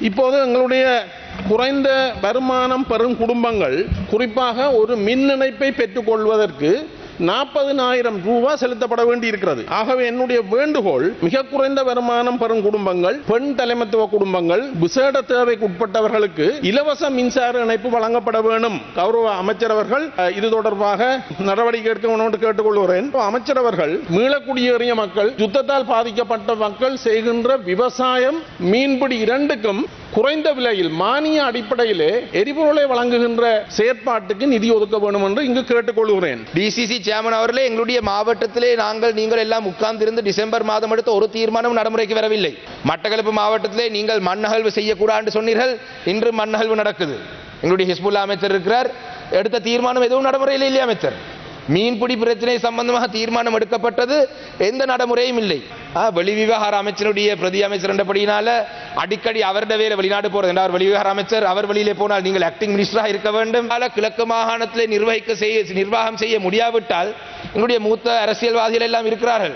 இப்போது எங்களுடைய குறைந்த வருமானம் பெறும் குடும்பங்கள் குறிப்பாக ஒரு மின் இணைப்பை பெற்றுக்கொள்வதற்கு 40,000 ரூபாய் செலுத்தப்பட வேண்டி இருக்கிறது. ஆகவே என்னுடைய வேண்டுகோள், மிக குறைந்த வருமானம் பெறும் குடும்பங்கள், பெண் தலைமைத்துவ குடும்பங்கள், விசேட தேவைக்கு உட்பட்டவர்களுக்கு இலவச மின்சார இணைப்பு வழங்கப்பட வேண்டும். கௌரவ அமைச்சர் அவர்கள் இது தொடர்பாக நடவடிக்கை எடுக்க வேண்டும் என்று கேட்டுக்கொள்கிறேன். அமைச்சர் அவர்கள் மீளக்குடியேறிய மக்கள், யுத்தத்தால் பாதிக்கப்பட்ட மக்கள் செய்கின்ற விவசாயம், மீன்பிடி இரண்டுக்கும் குறைந்த விலையில் மானிய அடிப்படையிலே எரிபொருளை வழங்குகின்ற செயற்பாட்டுக்கு நிதி ஒதுக்க வேண்டும் என்று இங்கு கேட்டுக்கொள்கிறேன். டிசிசி சேர்மன் அவர்களே, எங்களுடைய மாவட்டத்திலே நீங்கள் எல்லாம் உட்கார்ந்திருந்து டிசம்பர் மாதம் எடுத்த ஒரு தீர்மானம் நடைமுறைக்கு வரவில்லை. மட்டக்களப்பு மாவட்டத்திலே நீங்கள் மண்ணகழ்வு செய்யக்கூடாது சொன்னீர்கள். இன்று மண்ணகழ்வு நடக்குது. எங்களுடைய ஹிஸ்புல்லா அமைச்சர் இருக்கிறார். எடுத்த தீர்மானம் எதுவும் நடைமுறையில் இல்லையா அமைச்சர்? மீன்பிடி பிரச்சனை சம்பந்தமாக தீர்மானம் எடுக்கப்பட்டது, எந்த நடைமுறையும் இல்லை. வெளிவிவகார அமைச்சருடைய பிரதி அமைச்சர் என்றபடினால அடிக்கடி அவருடைய வேலை வெளிநாடு போறது என்றார். வெளிவிவகார அமைச்சர் அவர் வெளியிலே போனால் நீங்கள் ஆக்டிங் மினிஸ்டராக இருக்க வேண்டும். கிழக்கு மாகாணத்திலே நிர்வாகம் செய்ய முடியாவிட்டால் எங்களுடைய மூத்த அரசியல்வாதிகள் எல்லாம் இருக்கிறார்கள்.